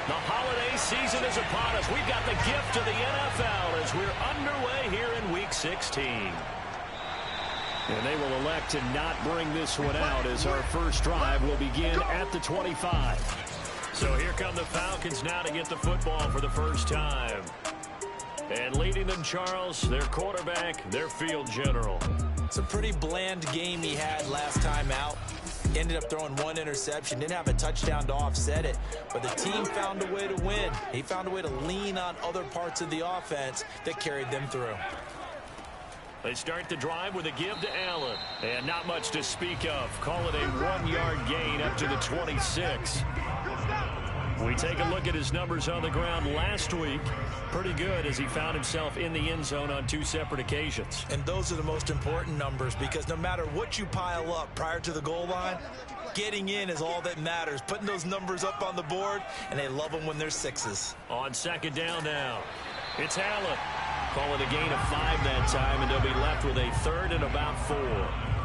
The holiday season is upon us. We've got the gift of the NFL as we're underway here in Week 16. And they will elect to not bring this one out as our first drive will begin at the 25. So here come the Falcons now to get the football for the first time. And leading them, Charles, their quarterback, their field general. It's a pretty bland game he had last time out. Ended up throwing one interception. Didn't have a touchdown to offset it. But the team found a way to win. He found a way to lean on other parts of the offense that carried them through. They start the drive with a give to Allen. And not much to speak of. Call it a 1-yard gain up to the 26. We take a look at his numbers on the ground last week. Pretty good as he found himself in the end zone on 2 separate occasions. And those are the most important numbers because no matter what you pile up prior to the goal line, getting in is all that matters. Putting those numbers up on the board, and they love them when they're 6s. On second down now, it's Allen. Call it a gain of 5 that time, and they'll be left with a 3rd and about 4.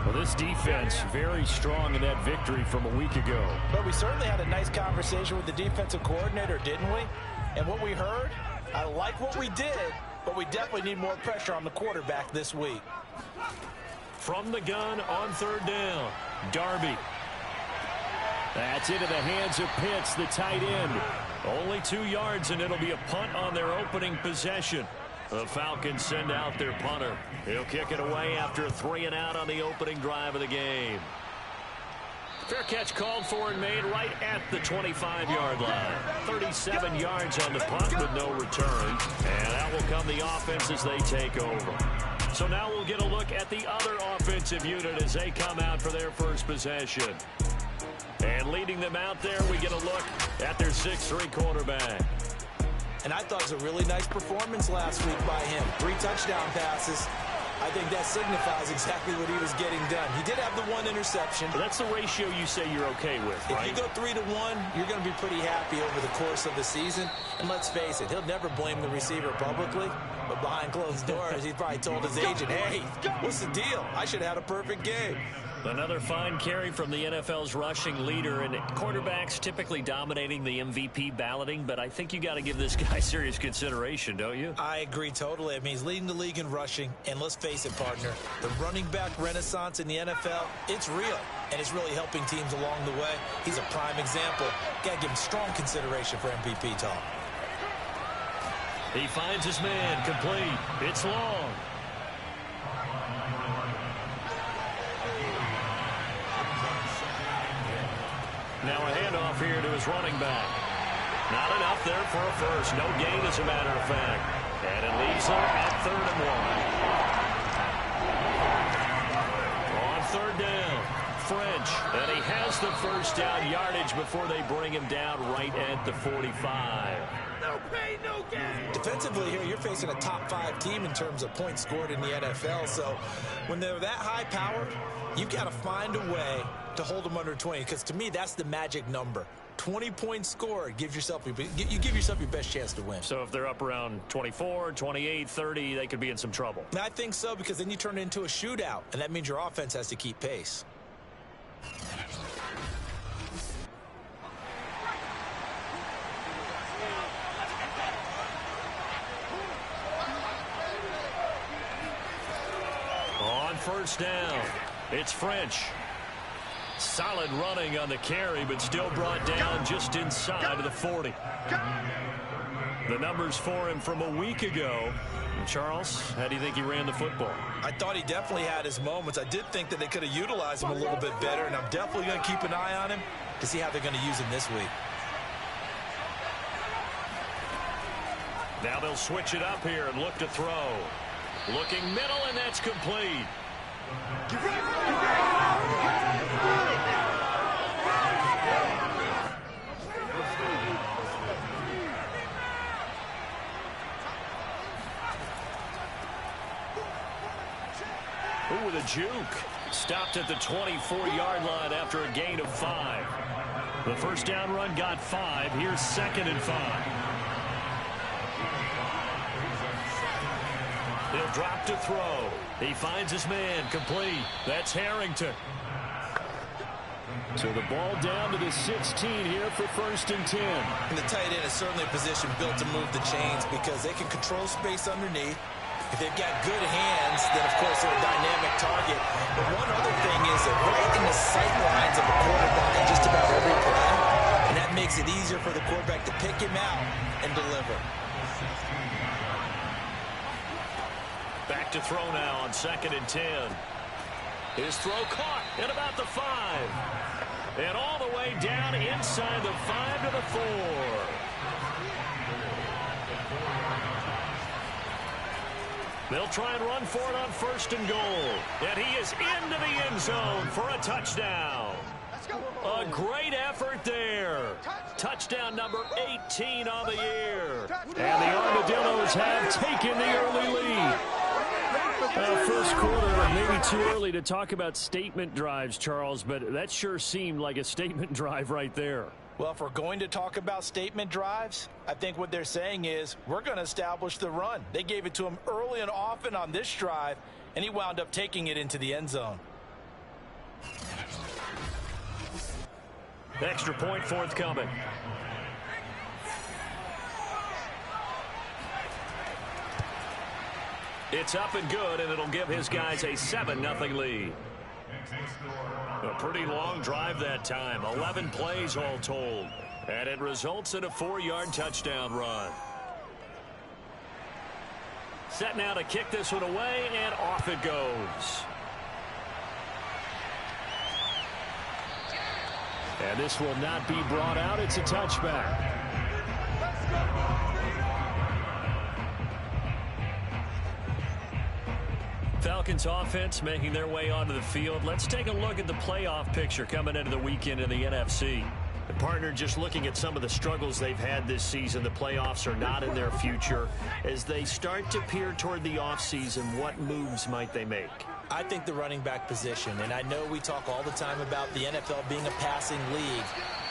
Well, this defense very strong in that victory from a week ago. But we certainly had a nice conversation with the defensive coordinator, didn't we? And what we heard, I like what we did, but we definitely need more pressure on the quarterback this week. From the gun on 3rd down, Darby. That's into the hands of Pitts, the tight end. Only 2 yards, and it'll be a punt on their opening possession. The Falcons send out their punter. He'll kick it away after a 3-and-out on the opening drive of the game. Fair catch called for and made right at the 25-yard line. 37 yards on the punt with no return. And that will come the offense as they take over. So now we'll get a look at the other offensive unit as they come out for their first possession. And leading them out there, we get a look at their 6'3" quarterback. And I thought it was a really nice performance last week by him. 3 touchdown passes. I think that signifies exactly what he was getting done. He did have the 1 interception. But that's the ratio you say you're okay with, right? If you go 3-1, you're going to be pretty happy over the course of the season. And let's face it, he'll never blame the receiver publicly. But behind closed doors, he probably told his agent, hey, what's the deal? I should have had a perfect game. Another fine carry from the NFL's rushing leader, and quarterbacks typically dominating the MVP balloting, but I think you got to give this guy serious consideration, don't you? I agree totally. I mean, he's leading the league in rushing, and let's face it, partner, the running back renaissance in the NFL, it's real, and it's really helping teams along the way. He's a prime example. Got to give him strong consideration for MVP talk. He finds his man, complete. It's long. Now a handoff here to his running back. Not enough there for a first. No gain, as a matter of fact. And it leaves them at 3rd and 1. On 3rd down, French. And he has the first down yardage before they bring him down right at the 45. No pain, no gain. Defensively here, you're facing a top 5 team in terms of points scored in the NFL. So when they're that high powered, you've got to find a way to hold them under 20, because to me that's the magic number. 20 points scored, you give yourself your best chance to win. So if they're up around 24, 28, 30, they could be in some trouble. I think so, because then you turn it into a shootout, and that means your offense has to keep pace. On 1st down, it's French. Solid running on the carry, but still brought down just inside of the 40. The numbers for him from a week ago. Charles, how do you think he ran the football? I thought he definitely had his moments. I did think that they could have utilized him a little bit better, and I'm definitely going to keep an eye on him to see how they're going to use him this week. Now they'll switch it up here and look to throw. Looking middle, and that's complete. Ooh, with a juke. Stopped at the 24-yard line after a gain of 5. The first down run got 5. Here's 2nd and 5. He'll drop to throw. He finds his man, complete. That's Harrington. So the ball down to the 16 here for 1st and 10. And the tight end is certainly a position built to move the chains because they can control space underneath. If they've got good hands, then, of course, they're a dynamic target. But one other thing is they're right in the sight lines of a quarterback in just about every play. And that makes it easier for the quarterback to pick him out and deliver. Back to throw now on 2nd and 10. His throw caught at about the 5. And all the way down inside the 5 to the 4. They'll try and run for it on 1st and goal. And he is into the end zone for a touchdown. A great effort there. Touchdown number 18 on the year. And the Armadillos have taken the early lead. First quarter, maybe too early to talk about statement drives, Charles, but that sure seemed like a statement drive right there. Well, if we're going to talk about statement drives, I think what they're saying is we're going to establish the run. They gave it to him early and often on this drive, and he wound up taking it into the end zone. Extra point forthcoming. It's up and good, and it'll give his guys a 7-0 lead. A pretty long drive that time. 11 plays all told. And it results in a 4-yard touchdown run. Set now to kick this one away, and off it goes. And this will not be brought out. It's a touchback. Falcons offense making their way onto the field. Let's take a look at the playoff picture coming into the weekend in the NFC. The partner, just looking at some of the struggles they've had this season, the playoffs are not in their future. As they start to peer toward the offseason, what moves might they make? I think the running back position, and I know we talk all the time about the NFL being a passing league,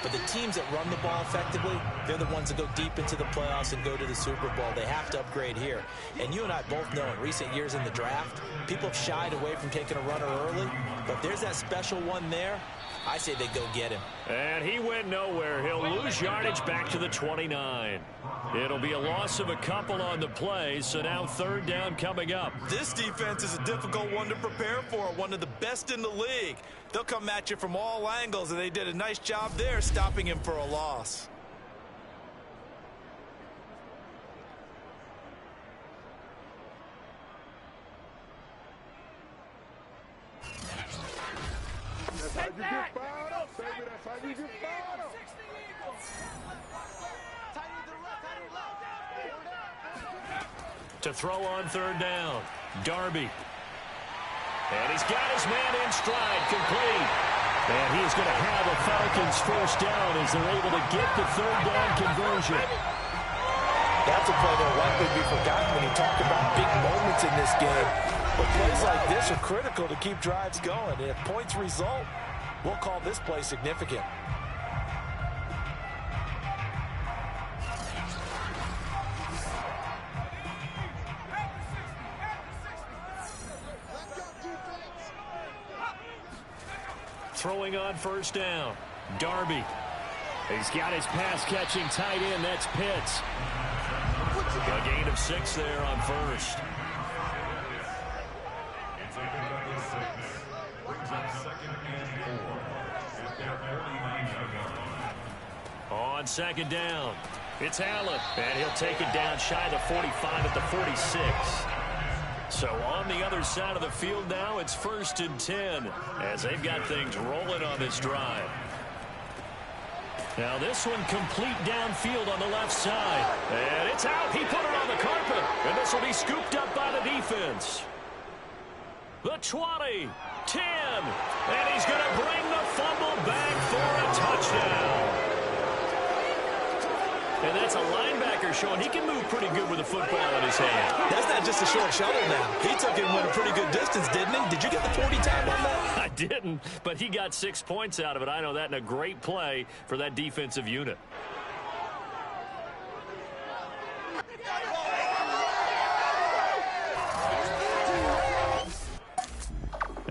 but the teams that run the ball effectively, they're the ones that go deep into the playoffs and go to the Super Bowl. They have to upgrade here. And you and I both know in recent years in the draft, people have shied away from taking a runner early, but there's that special one there. I say they go get him. And he went nowhere. He'll lose yardage back to the 29. It'll be a loss of a couple on the play, so now 3rd down coming up. This defense is a difficult one to prepare for, one of the best in the league. They'll come at you from all angles, and they did a nice job there stopping him for a loss. To throw on 3rd down, Darby. And he's got his man in stride, complete. And he's going to have a Falcons 1st down as they're able to get the 3rd down conversion. That's a play that will likely be forgotten when you talk about big moments in this game. But plays like this are critical to keep drives going. And if points result, we'll call this play significant. Throwing on 1st down, Darby. He's got his pass-catching tight end. That's Pitts. A gain of 6 there on 1st. On 2nd down, it's Allen. And he'll take it down shy of the 45 at the 46. So on the other side of the field now, it's 1st and 10 as they've got things rolling on this drive. Now this one complete downfield on the left side. And it's out. He put it on the carpet. And this will be scooped up by the defense. The 20, 10. And he's going to bring the fumble back for a touchdown. And that's a linebacker showing he can move pretty good with a football in his hand. That's not just a short shuttle now. He took it and went a pretty good distance, didn't he? Did you get the 40 time on that? I didn't, but he got 6 points out of it. I know that, in a great play for that defensive unit.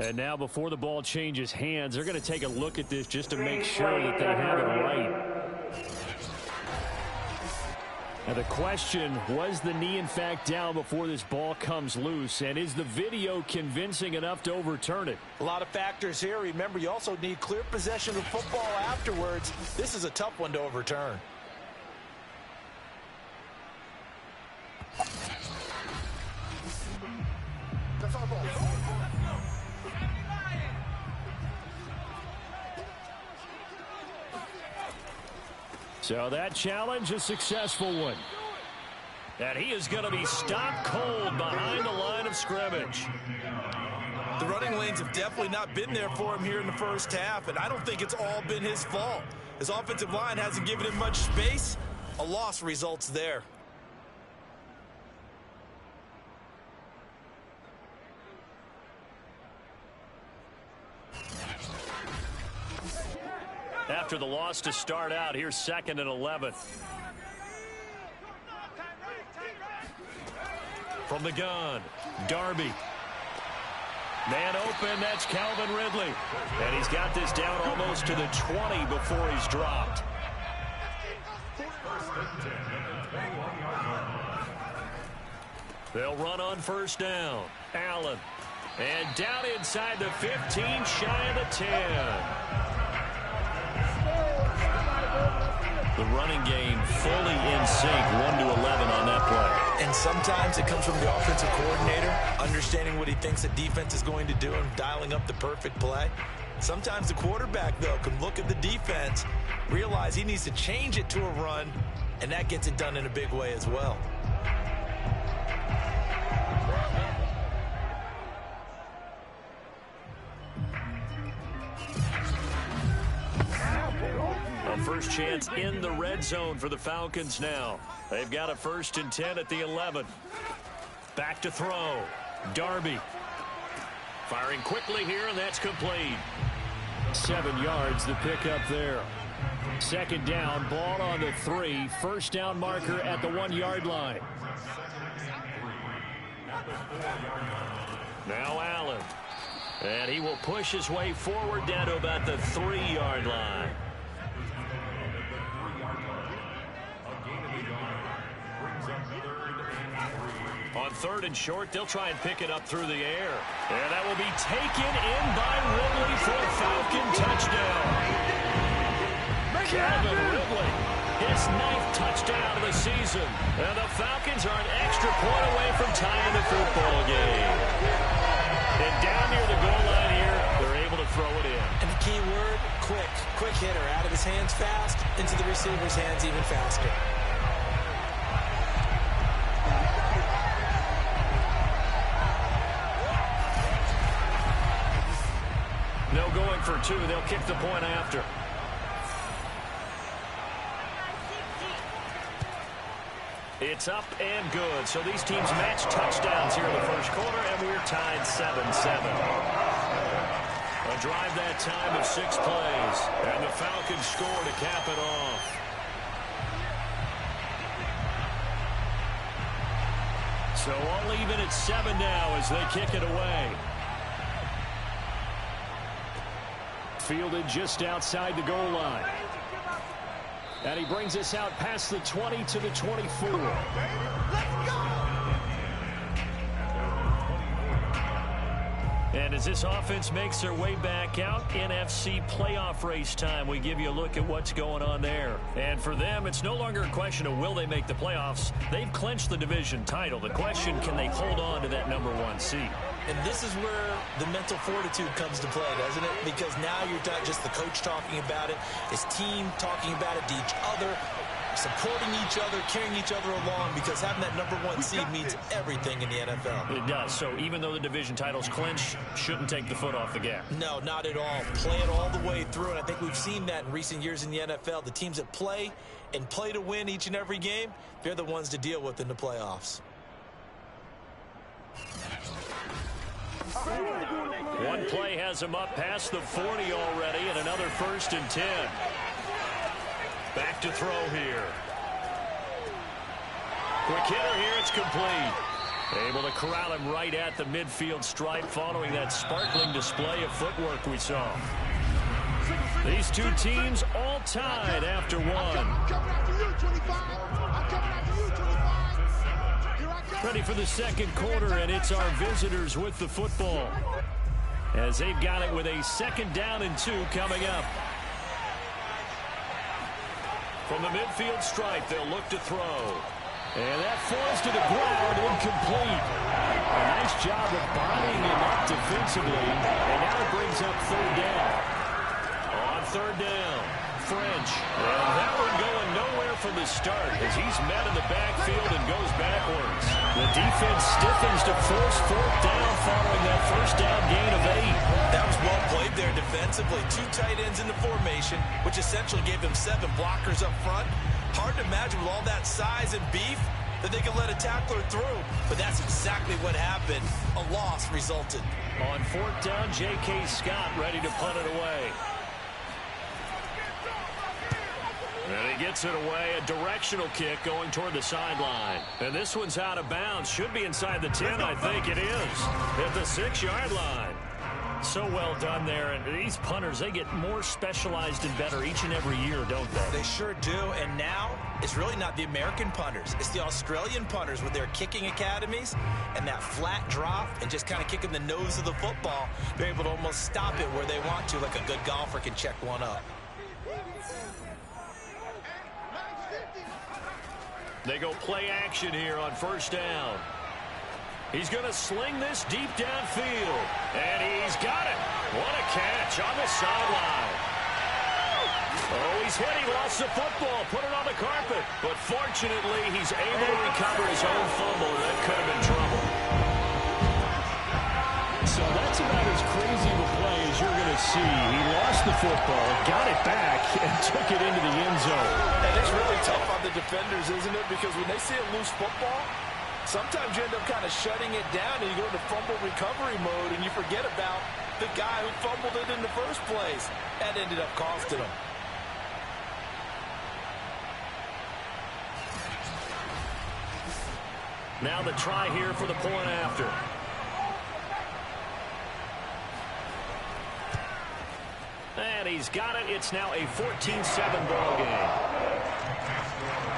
And now before the ball changes hands, they're going to take a look at this just to make sure that they have it right. Now the question, was the knee in fact down before this ball comes loose? And is the video convincing enough to overturn it? A lot of factors here. Remember, you also need clear possession of football afterwards. This is a tough one to overturn. So that challenge, a successful one. And he is going to be stopped cold behind the line of scrimmage. The running lanes have definitely not been there for him here in the first half, and I don't think it's all been his fault. His offensive line hasn't given him much space. A loss results there. After the loss to start out, here's 2nd and 11. From the gun, Darby. Man open, that's Calvin Ridley. And he's got this down almost to the 20 before he's dropped. They'll run on 1st down. Allen. And down inside the 15, shy of the 10. The running game fully in sync, 1-11 on that play. And sometimes it comes from the offensive coordinator, understanding what he thinks the defense is going to do and dialing up the perfect play. Sometimes the quarterback, though, can look at the defense, realize he needs to change it to a run, and that gets it done in a big way as well. First chance in the red zone for the Falcons now. They've got a 1st and 10 at the 11. Back to throw. Darby. Firing quickly here, and that's complete. 7 yards, the pickup there. 2nd down, ball on the 3. 1st down marker at the 1-yard line. Now Allen. And he will push his way forward down to about the 3-yard line. On 3rd and short, they'll try and pick it up through the air. And that will be taken in by Ridley for a Falcon touchdown. Calvin Ridley, his 9th touchdown of the season. And the Falcons are an extra point away from tying the football game. And down near the goal line here, they're able to throw it in. And the key word, quick. Quick hitter, out of his hands fast, into the receiver's hands even faster. No going for 2. They'll kick the point after. It's up and good. So these teams match touchdowns here in the first quarter, and we're tied 7-7. A drive that time of 6 plays, and the Falcons score to cap it off. So all even at 7 now as they kick it away. Fielded just outside the goal line. And he brings us out past the 20 to the 24. Let's go! And as this offense makes their way back out, NFC playoff race time, we give you a look at what's going on there. And for them, it's no longer a question of will they make the playoffs. They've clinched the division title. The question, can they hold on to that #1 seed? And this is where the mental fortitude comes to play, doesn't it? Because now you're not just the coach talking about it, his team talking about it to each other, supporting each other, carrying each other along, because having that #1 seed means everything in the NFL. It does. So even though the division title's clinched, shouldn't take the foot off the gas. No, not at all. Play it all the way through, and I think we've seen that in recent years in the NFL. The teams that play and play to win each and every game, they're the ones to deal with in the playoffs. One play has him up past the 40 already, and another 1st and 10. Back to throw here. Quick hitter here, it's complete. Able to corral him right at the midfield stripe following that sparkling display of footwork we saw. These two teams all tied after one. Ready for the second quarter, and it's our visitors with the football, as they've got it with a 2nd down and 2 coming up. From the midfield stripe, they'll look to throw. And that falls to the ground, incomplete. A nice job of bodying him up defensively, and now it brings up 3rd down. On 3rd down, French. And that one going nowhere from the start as he's met in the backfield and goes backwards. The defense stiffens to force 4th down following that 1st down gain of 8. That was well played there defensively. 2 tight ends in the formation, which essentially gave them 7 blockers up front. Hard to imagine with all that size and beef that they could let a tackler through. But that's exactly what happened. A loss resulted. On 4th down, J.K. Scott ready to punt it away. And he gets it away. A directional kick going toward the sideline. And this one's out of bounds. Should be inside the 10, I think it is. At the 6-yard line. So well done there. And these punters, they get more specialized and better each and every year, don't they? They sure do. And now it's really not the American punters. It's the Australian punters with their kicking academies and that flat drop and just kind of kicking the nose of the football. They're able to almost stop it where they want to, like a good golfer can check one up. They go play action here on 1st down. He's going to sling this deep downfield. And he's got it. What a catch on the sideline. Oh, he's hit. He lost the football. Put it on the carpet. But fortunately, he's able to recover his own fumble. That could have been trouble. So that's about as crazy of a play as you're going to see. He lost the football, got it back, and took it into the end zone. And it's really tough on the defenders, isn't it? Because when they see a loose football, sometimes you end up kind of shutting it down and you go into fumble recovery mode and you forget about the guy who fumbled it in the first place. That ended up costing him. Now the try here for the point after. And he's got it. It's now a 14-7 ball game.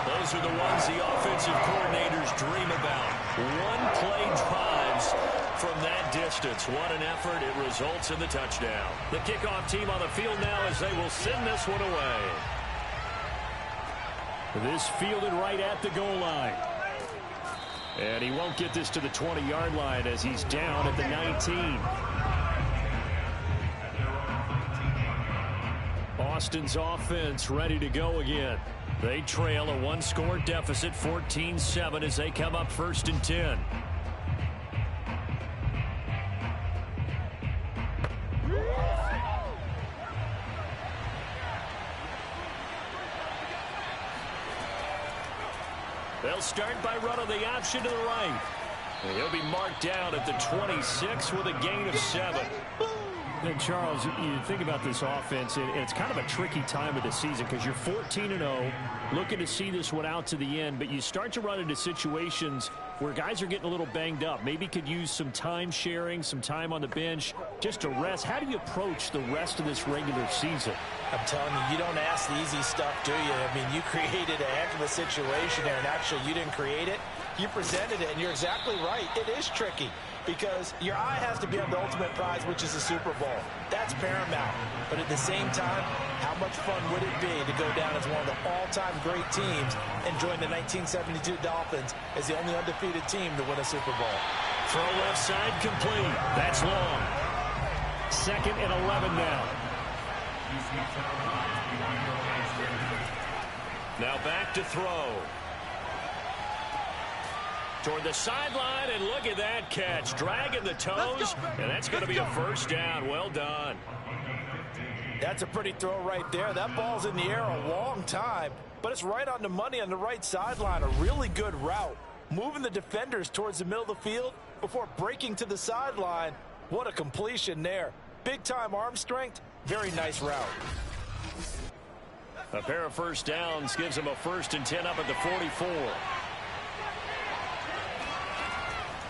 Those are the ones the offensive coordinators dream about. One-play drives from that distance. What an effort. It results in the touchdown. The kickoff team on the field now as they will send this one away. This fielded right at the goal line. And he won't get this to the 20-yard line as he's down at the 19. Austin's offense ready to go again. They trail a 1-score deficit, 14-7, as they come up 1st and 10. They'll start by running the option to the right. And he'll be marked down at the 26 with a gain of 7. And Charles, you think about this offense, and it's kind of a tricky time of the season because you're 14-0, looking to see this one out to the end, but you start to run into situations where guys are getting a little banged up. Maybe could use some time sharing, some time on the bench, just to rest. How do you approach the rest of this regular season? I'm telling you, you don't ask the easy stuff, do you? I mean, you created a heck of a situation there, and actually you didn't create it. You presented it, and you're exactly right. It is tricky because your eye has to be on the ultimate prize, which is the Super Bowl. That's paramount. But at the same time, how much fun would it be to go down as one of the all-time great teams and join the 1972 Dolphins as the only undefeated team to win a Super Bowl? Throw left side complete. That's long. 2nd and 11 now. Now back to throw. Toward the sideline, and look at that catch. Dragging the toes, and that's going to be a 1st down. Well done. That's a pretty throw right there. That ball's in the air a long time, but it's right on the money on the right sideline. A really good route. Moving the defenders towards the middle of the field before breaking to the sideline. What a completion there. Big-time arm strength. Very nice route. A pair of 1st downs gives them a 1st and 10 up at the 44.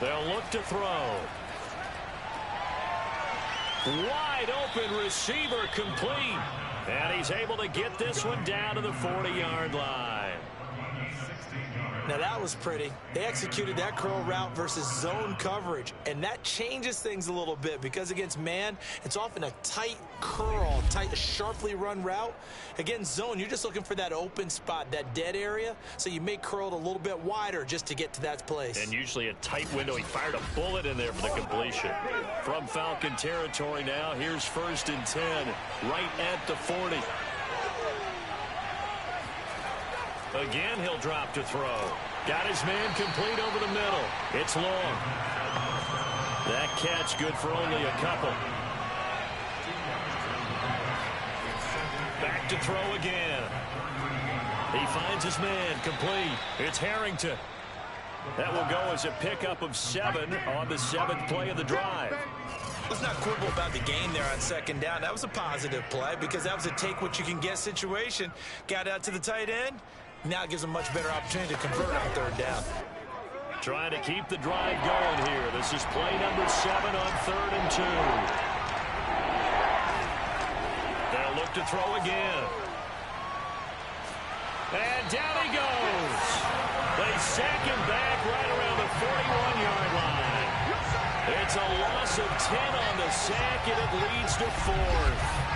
They'll look to throw. Wide open receiver complete. And he's able to get this one down to the 40-yard line. Now that was pretty. They executed that curl route versus zone coverage, and that changes things a little bit because against man, it's often a tight curl, tight, sharply run route. Against zone, you're just looking for that open spot, that dead area, so you may curl it a little bit wider just to get to that place. And usually a tight window. He fired a bullet in there for the completion. From Falcon territory now, here's 1st and 10, right at the 40. Again, he'll drop to throw. Got his man complete over the middle. It's long. That catch good for only a couple. Back to throw again. He finds his man complete. It's Harrington. That will go as a pickup of 7 on the 7th play of the drive. Let's not quibble about the gain there on 2nd down. That was a positive play because that was a take-what-you-can-get situation. Got out to the tight end. Now it gives them a much better opportunity to convert on 3rd down. Trying to keep the drive going here. This is play number 7 on 3rd and 2. They'll look to throw again. And down he goes. They sack him back right around the 41-yard line. It's a loss of 10 on the sack, and it leads to 4th.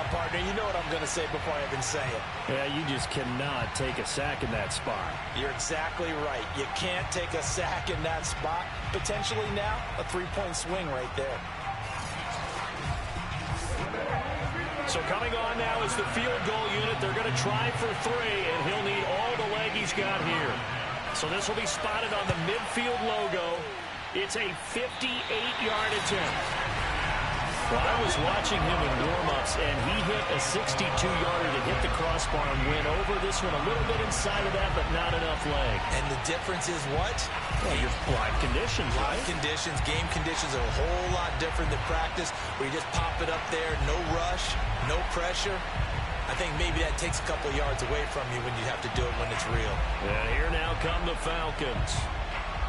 Partner, you know what I'm going to say before I even say it. Yeah, you just cannot take a sack in that spot. You're exactly right. You can't take a sack in that spot. Potentially now, a 3-point swing right there. So coming on now is the field goal unit. They're going to try for 3, and he'll need all the leg he's got here. So this will be spotted on the midfield logo. It's a 58-yard attempt. Well, I was watching him in warm-ups, and he hit a 62-yarder to hit the crossbar and went over this one a little bit inside of that, but not enough leg. And the difference is what? Well, your live conditions, right? Live conditions, game conditions are a whole lot different than practice, where you just pop it up there, no rush, no pressure. I think maybe that takes a couple yards away from you when you have to do it when it's real. And here now come the Falcons.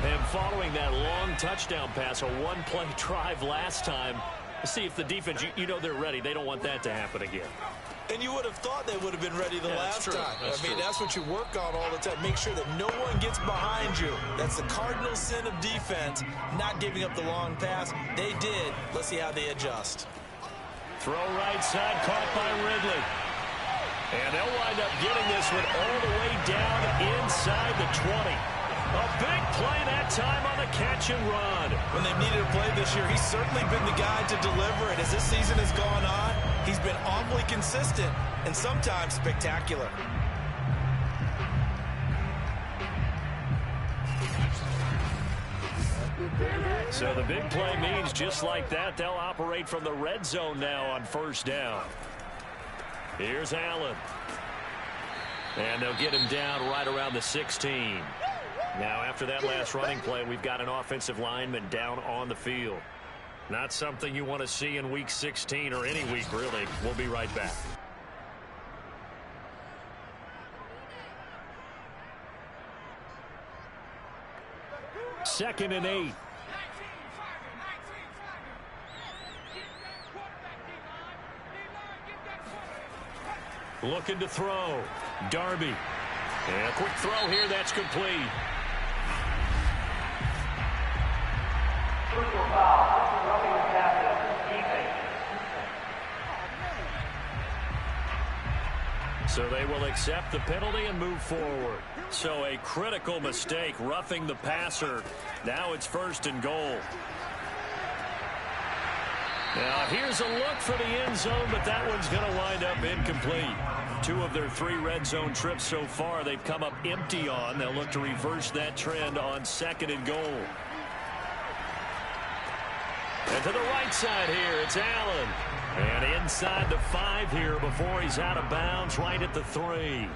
And following that long touchdown pass, a one-play drive last time, see if the defense, you know they're ready. They don't want that to happen again. And you would have thought they would have been ready the last time. That's what you work on all the time. Make sure that no one gets behind you. That's the cardinal sin of defense, not giving up the long pass. They did. Let's see how they adjust. Throw right side, caught by Ridley. And they'll wind up getting this one all the way down inside the 20. A big play that time on the catch and run. When they've needed a play this year, he's certainly been the guy to deliver it. As this season has gone on, he's been awfully consistent and sometimes spectacular. So the big play means just like that, they'll operate from the red zone now on 1st down. Here's Allen. And they'll get him down right around the 16. Now, after that last running play, we've got an offensive lineman down on the field. Not something you want to see in Week 16 or any week, really. We'll be right back. Second and 8. Looking to throw. Darby. And a quick throw here. That's complete. So they will accept the penalty and move forward. So a critical mistake, roughing the passer. Now it's 1st and goal. Now here's a look for the end zone, but that one's going to wind up incomplete. 2 of their 3 red zone trips so far, they've come up empty on. They'll look to reverse that trend on 2nd and goal. And to the right side here, it's Allen. And inside the 5 here before he's out of bounds, right at the 3.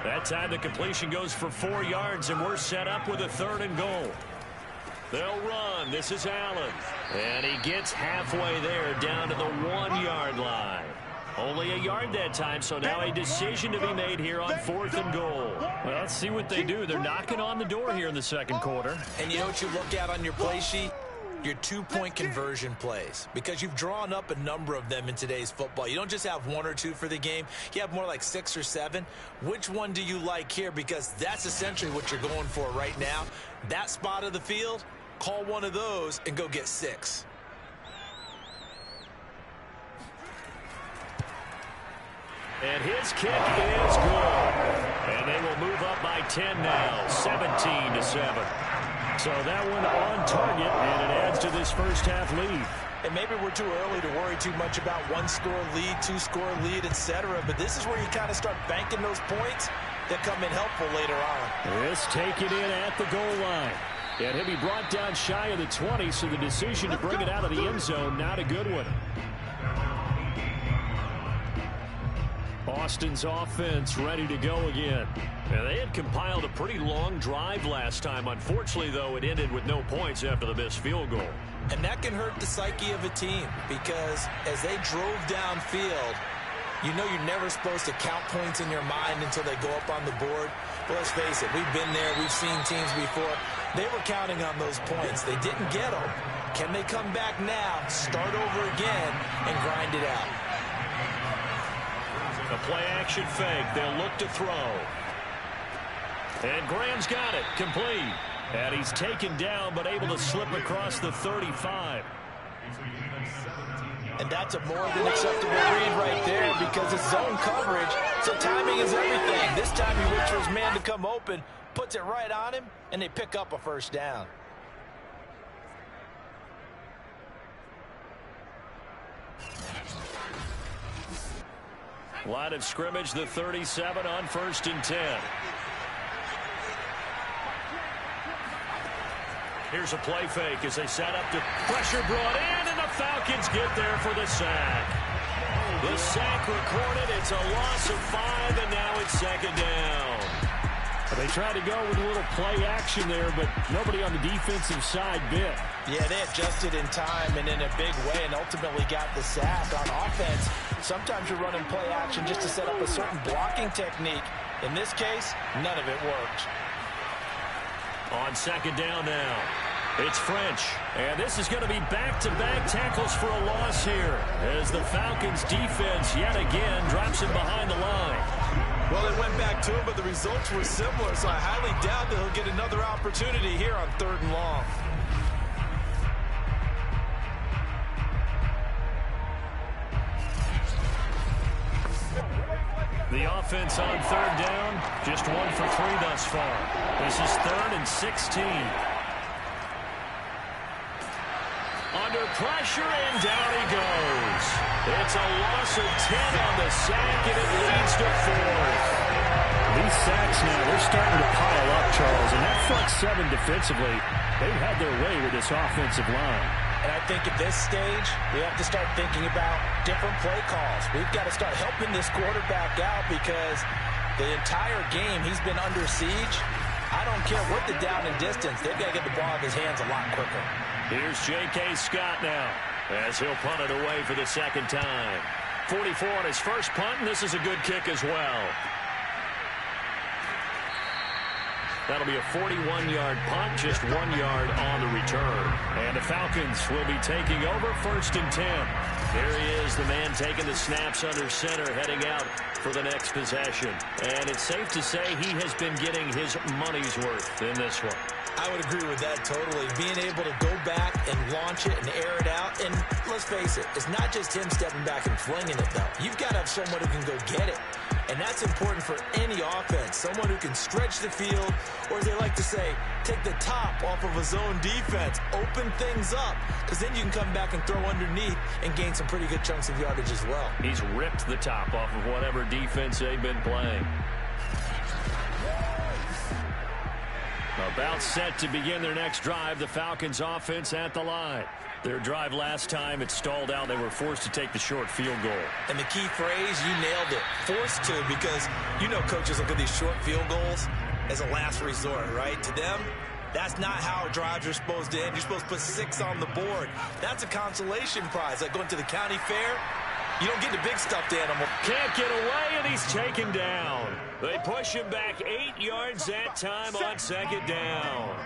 That time the completion goes for 4 yards, and we're set up with a 3rd and goal. They'll run. This is Allen. And he gets halfway there down to the 1-yard line. Only a yard that time, so now a decision to be made here on 4th and goal. Well, let's see what they do. They're knocking on the door here in the second quarter. And you know what you look at on your play sheet? Your 2-point conversion plays, because you've drawn up a number of them in today's football. You don't just have 1 or 2 for the game. You have more like 6 or 7. Which one do you like here? Because that's essentially what you're going for right now. That spot of the field, call one of those and go get 6. And his kick is good. And they will move up by 10 now, 17-7. So that one on target, and it adds to this first half lead. And maybe we're too early to worry too much about 1-score lead, 2-score lead, etc. But this is where you kind of start banking those points that come in helpful later on. This take it in at the goal line. And he'll be brought down shy of the 20, so the decision to bring it out of the end zone, not a good one. Austin's offense ready to go again. And they had compiled a pretty long drive last time. Unfortunately, though, it ended with no points after the missed field goal. And that can hurt the psyche of a team, because as they drove downfield, you know you're never supposed to count points in your mind until they go up on the board. But let's face it, we've been there. We've seen teams before. They were counting on those points. They didn't get them. Can they come back now, start over again, and grind it out? A play-action fake. They'll look to throw. And Graham's got it. Complete. And he's taken down, but able to slip across the 35. And that's a more than acceptable read right there, because it's zone coverage, so timing is everything. This time he waits for his man to come open, puts it right on him, and they pick up a first down. Line of scrimmage, the 37 on 1st and 10. Here's a play fake as they set up to pressure brought in, and the Falcons get there for the sack. The sack recorded. It's a loss of 5, and now it's 2nd down. They tried to go with a little play action there, but nobody on the defensive side bit. Yeah, they adjusted in time and in a big way and ultimately got the sack. On offense, sometimes you're running play action just to set up a certain blocking technique. In this case, none of it worked. On 2nd down now, it's French. And this is going to be back-to-back tackles for a loss here, as the Falcons defense yet again drops him behind the line. Well, they went back to him, but the results were similar, so I highly doubt that he'll get another opportunity here on 3rd and long. The offense on 3rd down, just 1 for 3 thus far. This is 3rd and 16. Under pressure, and down he goes. It's a loss of 10 on the sack, and it leads to 4th. These sacks now, they're starting to pile up, Charles, and that front 7 defensively, they've had their way with this offensive line. And I think at this stage, we have to start thinking about different play calls. We've got to start helping this quarterback out, because the entire game he's been under siege. I don't care what the down and distance. They've got to get the ball out of his hands a lot quicker. Here's J.K. Scott now, as he'll punt it away for the 2nd time. 44 on his first punt, and this is a good kick as well. That'll be a 41-yard punt, just 1 yard on the return. And the Falcons will be taking over 1st and 10. There he is, the man taking the snaps under center, heading out for the next possession. And it's safe to say he has been getting his money's worth in this one. I would agree with that totally. Being able to go back and launch it and air it out. And let's face it, it's not just him stepping back and flinging it, though. You've got to have someone who can go get it. And that's important for any offense. Someone who can stretch the field, or as they like to say, take the top off of a zone defense, open things up, because then you can come back and throw underneath and gain some pretty good chunks of yardage as well. He's ripped the top off of whatever defense they've been playing. About set to begin their next drive, the Falcons offense at the line. Their drive last time, it stalled out. They were forced to take the short field goal. And the key phrase, you nailed it, forced to, because you know coaches look at these short field goals as a last resort, right? To them, that's not how drives are supposed to end. You're supposed to put 6 on the board. That's a consolation prize, like going to the county fair. You don't get the big stuffed animal. Can't get away, and he's taken down. They push him back 8 yards that time on second down.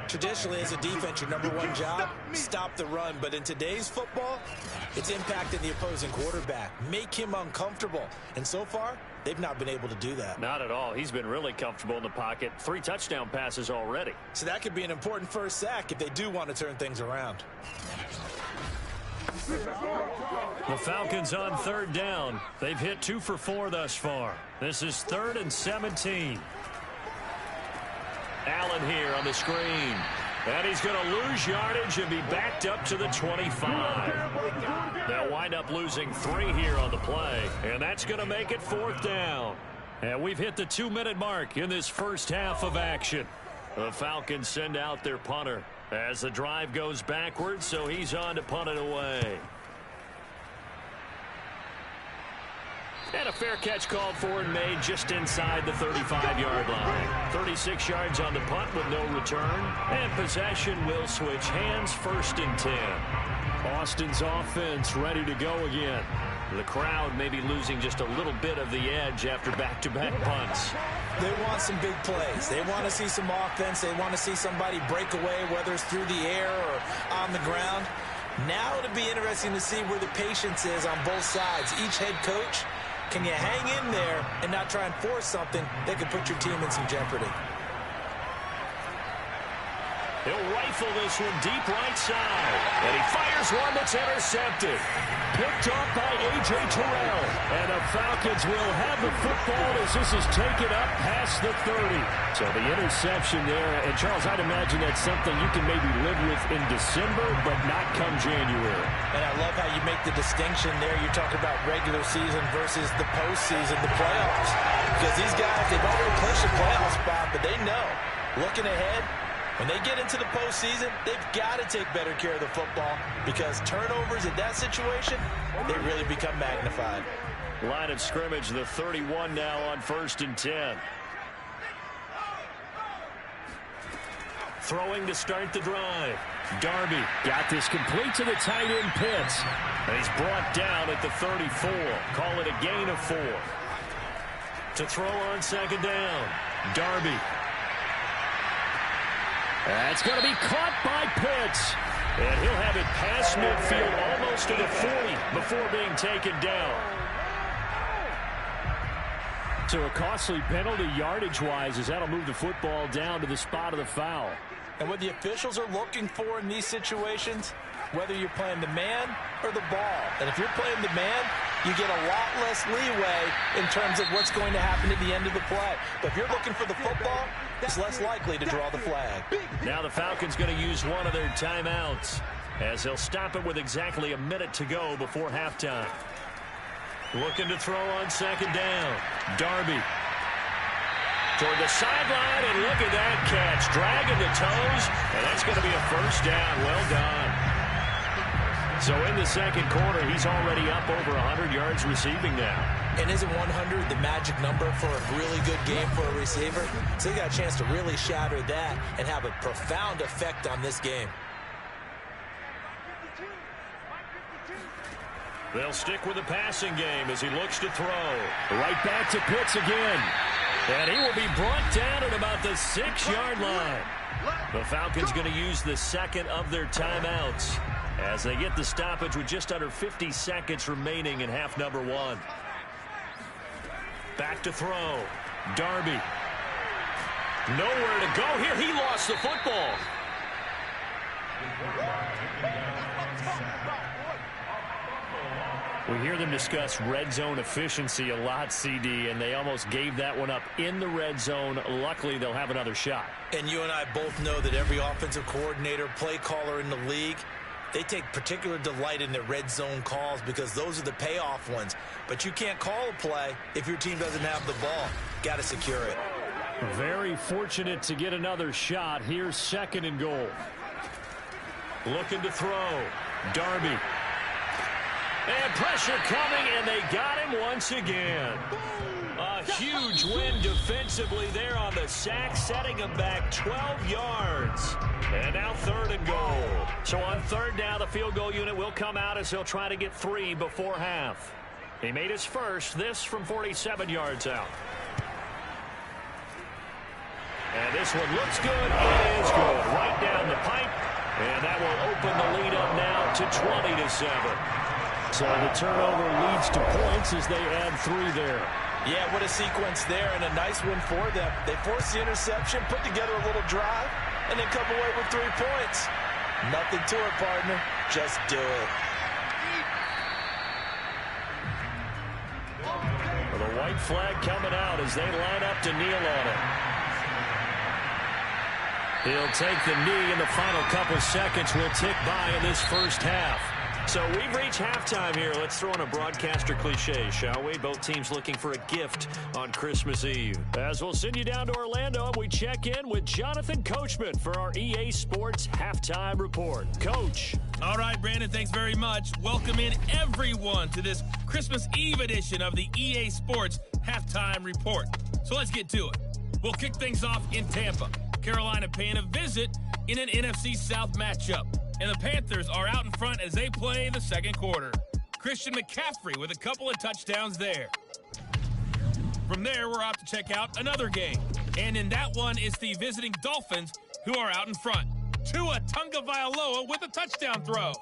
Traditionally, as a defense, your number one job, stop the run. But in today's football, it's impacting the opposing quarterback. Make him uncomfortable. And so far, they've not been able to do that. Not at all. He's been really comfortable in the pocket. 3 touchdown passes already. So that could be an important first sack if they do want to turn things around. The Falcons on third down. They've hit 2 for 4 thus far. This is 3rd and 17. Allen here on the screen. And he's going to lose yardage and be backed up to the 25. They'll wind up losing 3 here on the play. And that's going to make it 4th down. And we've hit the 2-minute mark in this first half of action. The Falcons send out their punter as the drive goes backwards, so he's on to punt it away. And a fair catch called for and made just inside the 35-yard line. 36 yards on the punt with no return. And possession will switch hands, 1st and 10. Austin's offense ready to go again. The crowd may be losing just a little bit of the edge after back-to-back punts. They want some big plays. They want to see some offense. They want to see somebody break away, whether it's through the air or on the ground. Now it'll be interesting to see where the patience is on both sides. Each head coach, can you hang in there and not try and force something that could put your team in some jeopardy? He'll rifle this one deep right side. And he fires one that's intercepted. Picked off by A.J. Terrell. And the Falcons will have the football as this is taken up past the 30. So the interception there. And, Charles, I'd imagine that's something you can maybe live with in December, but not come January. And I love how you make the distinction there. You're talking about regular season versus the postseason, the playoffs. Because these guys, they've already pushed the playoff spot, but they know, looking ahead, when they get into the postseason, they've got to take better care of the football because turnovers in that situation, they really become magnified. Line of scrimmage, the 31 now on 1st and 10. Throwing to start the drive. Darby got this complete to the tight end Pitts. And he's brought down at the 34. Call it a gain of 4. To throw on second down. Darby. That's going to be caught by Pitts. And he'll have it past midfield almost to the 40 before being taken down. So a costly penalty yardage-wise as that'll move the football down to the spot of the foul. And what the officials are looking for in these situations, whether you're playing the man or the ball. And if you're playing the man, you get a lot less leeway in terms of what's going to happen at the end of the play. But if you're looking for the football, it's less likely to draw the flag. Now the Falcons going to use one of their timeouts as they'll stop it with exactly a minute to go before halftime. Looking to throw on second down. Darby. Toward the sideline, and look at that catch. Dragging the toes, and that's going to be a 1st down. Well done. So in the second quarter, he's already up over 100 yards receiving now. And isn't 100 the magic number for a really good game for a receiver? So they got a chance to really shatter that and have a profound effect on this game. They'll stick with the passing game as he looks to throw. Right back to Pitts again. And he will be brought down at about the 6-yard line. The Falcons going to use the second of their timeouts as they get the stoppage with just under 50 seconds remaining in half number 1. Back to throw. Darby. Nowhere to go here. He lost the football. We hear them discuss red zone efficiency a lot, CD, and they almost gave that one up in the red zone. Luckily, they'll have another shot. And you and I both know that every offensive coordinator, play caller in the league, they take particular delight in their red zone calls because those are the payoff ones. But you can't call a play if your team doesn't have the ball. Got to secure it. Very fortunate to get another shot. Here's 2nd and goal. Looking to throw. Darby. And pressure coming, and they got him once again. A huge win defensively there on the sack, setting him back 12 yards. And now 3rd and goal. So on 3rd down, the field goal unit will come out as he'll try to get 3 before half. He made his first, this from 47 yards out. And this one looks good. It is good. Right down the pipe. And that will open the lead up now to 20-7. So the turnover leads to points as they add 3 there. Yeah, what a sequence there, and a nice win for them. They forced the interception, put together a little drive, and then come away with 3 points. Nothing to it, partner. Just do it. Well, the white flag coming out as they line up to kneel on it. He'll take the knee, and the final couple seconds will tick by in this first half. So we've reached halftime here. Let's throw in a broadcaster cliche, shall we? Both teams looking for a gift on Christmas Eve. As we'll send you down to Orlando, and we check in with Jonathan Coachman for our EA Sports Halftime Report. Coach. All right, Brandon, thanks very much. Welcome in everyone to this Christmas Eve edition of the EA Sports Halftime Report. So let's get to it. We'll kick things off in Tampa. Carolina paying a visit in an NFC South matchup. And the Panthers are out in front as they play the second quarter. Christian McCaffrey with a couple of touchdowns there. From there, we're off to check out another game. And in that one, it's the visiting Dolphins who are out in front. Tua Tagovailoa with a touchdown throw.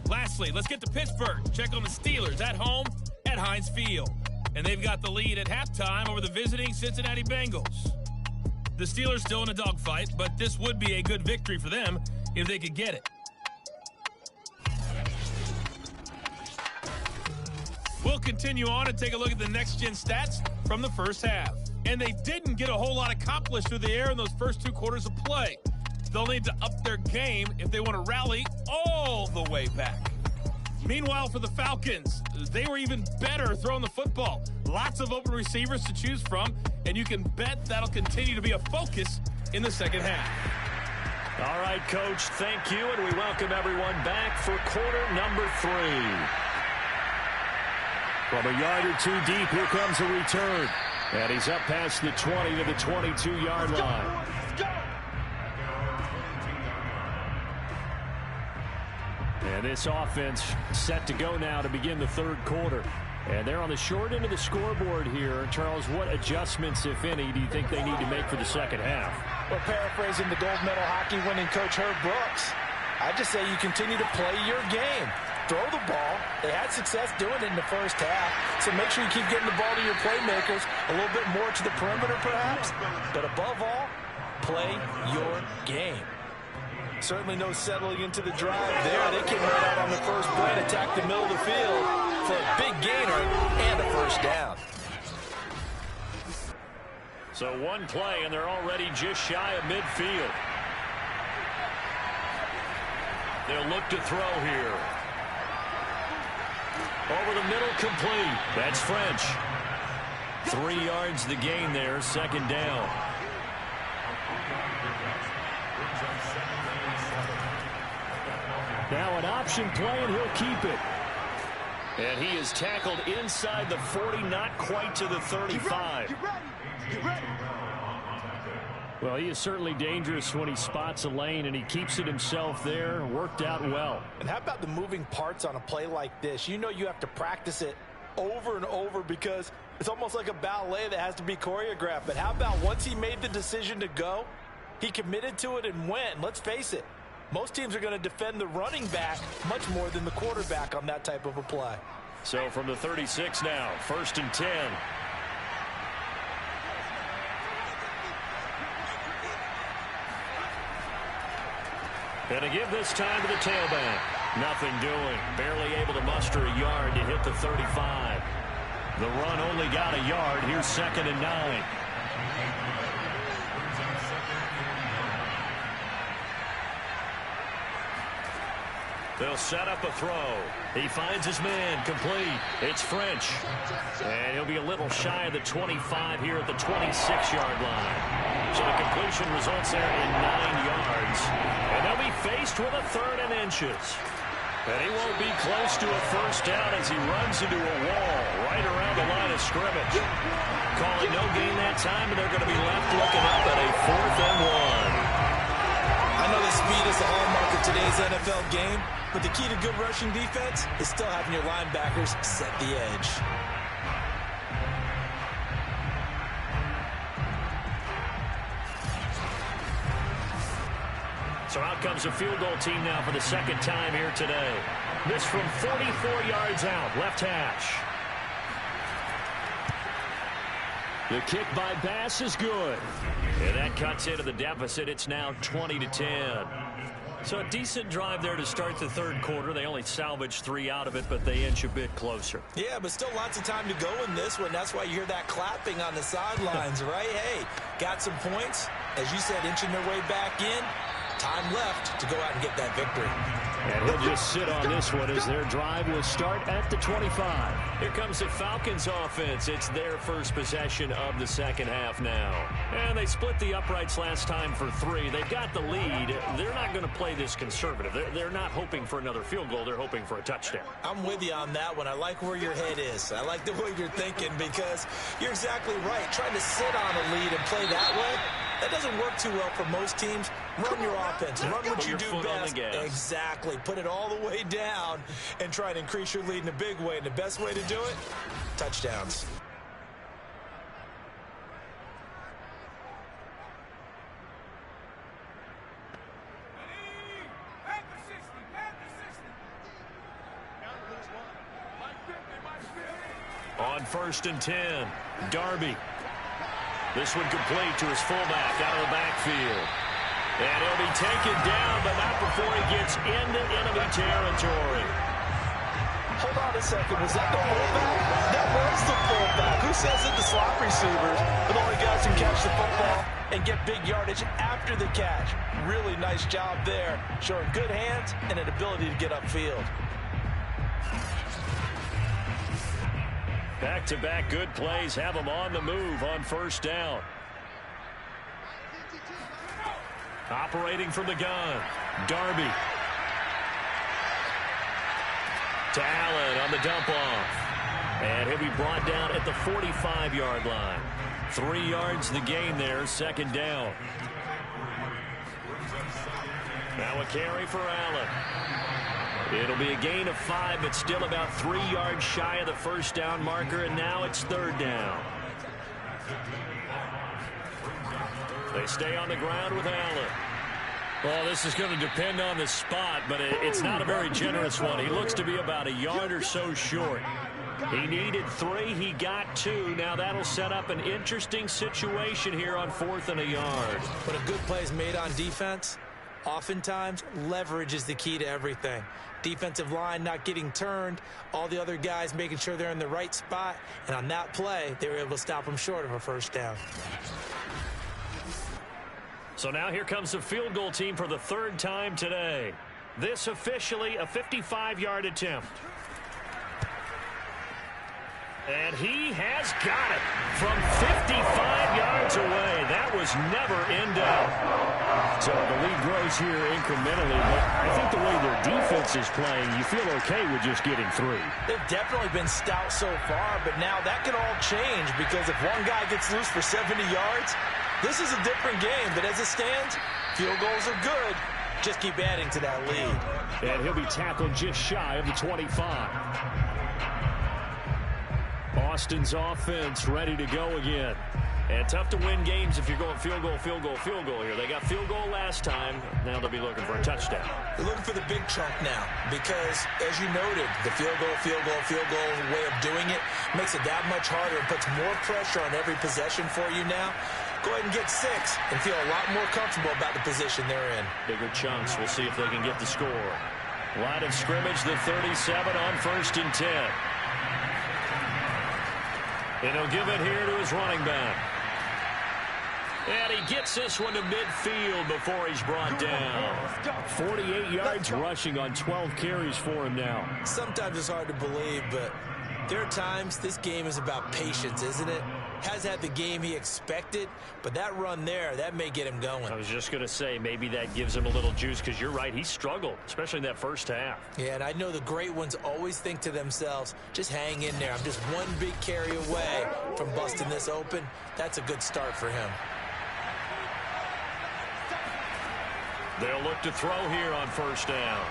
Lastly, let's get to Pittsburgh. Check on the Steelers at home at Heinz Field. And they've got the lead at halftime over the visiting Cincinnati Bengals. The Steelers still in a dogfight, but this would be a good victory for them if they could get it. We'll continue on and take a look at the next-gen stats from the first half. And they didn't get a whole lot accomplished through the air in those first 2 quarters of play. They'll need to up their game if they want to rally all the way back. Meanwhile, for the Falcons, they were even better throwing the football. Lots of open receivers to choose from, and you can bet that'll continue to be a focus in the second half. All right, Coach, thank you, and we welcome everyone back for quarter number 3. From a yard or 2 deep, here comes a return. And he's up past the 20 to the 22-yard line. And this offense set to go now to begin the 3rd quarter. And they're on the short end of the scoreboard here. Charles, what adjustments, if any, do you think they need to make for the second half? Well, paraphrasing the gold medal hockey winning coach Herb Brooks, I just say you continue to play your game. Throw the ball. They had success doing it in the first half, so make sure you keep getting the ball to your playmakers, a little bit more to the perimeter perhaps, but above all, play your game. Certainly no settling into the drive there. They came right out on the first play and attacked the middle of the field for a big gainer and a first down. So 1 play, and they're already just shy of midfield. They'll look to throw here. Over the middle, complete. That's French. 3 yards the gain there, second down. Now an option play, and he'll keep it. And he is tackled inside the 40, not quite to the 35. Get ready. Well, he is certainly dangerous when he spots a lane, and he keeps it himself there. Worked out well. And how about the moving parts on a play like this? You know you have to practice it over and over because it's almost like a ballet that has to be choreographed. But how about once he made the decision to go, he committed to it and went. And let's face it, most teams are going to defend the running back much more than the quarterback on that type of a play. So from the 36 now, 1st and 10. And to give this time to the tailback. Nothing doing. Barely able to muster a yard to hit the 35. The run only got a yard. Here's 2nd and 9. They'll set up a throw. He finds his man, complete. It's French. And he'll be a little shy of the 25 here at the 26-yard line. So the completion results there in 9 yards. And they'll be faced with a 3rd and inches. And he won't be close to a first down as he runs into a wall right around the line of scrimmage. Call it no gain that time, and they're going to be left looking up at a 4th and 1. I know that speed is the hallmark of today's NFL game, but the key to good rushing defense is still having your linebackers set the edge. So out comes a field goal team now for the second time here today. This from 44 yards out, left hash. The kick by Bass is good. And that cuts into the deficit. It's now 20-10. So a decent drive there to start the third quarter. They only salvaged 3 out of it, but they inch a bit closer. Yeah, but still lots of time to go in this one. That's why you hear that clapping on the sidelines, right? Hey, got some points. As you said, inching their way back in. Time left to go out and get that victory. And he'll just sit on this one as their drive will start at the 25. Here comes the Falcons offense. It's their first possession of the second half now. And they split the uprights last time for 3. They've got the lead. They're not going to play this conservative. They're not hoping for another field goal. They're hoping for a touchdown. I'm with you on that one. I like where your head is. I like the way you're thinking because you're exactly right. Trying to sit on a lead and play that way, that doesn't work too well for most teams. Run your offense. Run what you do best. Exactly. Put it all the way down and try and increase your lead in a big way. And the best way to do it, touchdowns. On 1st and 10, Darby. This one complete to his fullback out of the backfield. And he'll be taken down, but not before he gets into enemy territory. Hold on a second. Was that the fullback? That was the fullback. Who says that the slot receivers are the only guys who catch the football and get big yardage after the catch? Really nice job there, showing good hands and an ability to get upfield. Back-to-back good plays have them on the move on first down. Operating from the gun, Darby. To Allen on the dump-off. And he'll be brought down at the 45-yard line. 3 yards the gain there, second down. Now a carry for Allen. It'll be a gain of 5, but still about 3 yards shy of the first down marker, and now it's third down. They stay on the ground with Allen. Well, this is going to depend on the spot, but it's not a very generous one. He looks to be about a yard or so short. He needed 3. He got 2. Now that'll set up an interesting situation here on 4th and a yard. But a good play is made on defense. Oftentimes, leverage is the key to everything. Defensive line not getting turned, all the other guys making sure they're in the right spot, and on that play, they were able to stop them short of a first down. So now here comes the field goal team for the 3rd time today. This officially a 55-yard attempt. And he has got it from 55 yards away. That was never in doubt. So the lead grows here incrementally, but I think the way their defense is playing, you feel okay with just getting 3. They've definitely been stout so far, but now that can all change because if one guy gets loose for 70 yards, this is a different game. But as it stands, field goals are good. Just keep adding to that lead. And he'll be tackled just shy of the 25. Boston's offense ready to go again. And tough to win games if you're going field goal, field goal, field goal here. They got field goal last time. Now they'll be looking for a touchdown. They're looking for the big chunk now because, as you noted, the field goal way of doing it makes it that much harder and puts more pressure on every possession for you now. Go ahead and get 6 and feel a lot more comfortable about the position they're in. Bigger chunks. We'll see if they can get the score. Line of scrimmage, the 37 on 1st and 10. And he'll give it here to his running back. And he gets this one to midfield before he's brought down. 48 yards rushing on 12 carries for him now. Sometimes it's hard to believe, but there are times this game is about patience, isn't it? has had the game he expected, but that run there, that may get him going. I was just going to say, maybe that gives him a little juice, because you're right, he struggled, especially in that first half. Yeah, and I know the great ones always think to themselves, just hang in there. I'm just one big carry away from busting this open. That's a good start for him. They'll look to throw here on first down.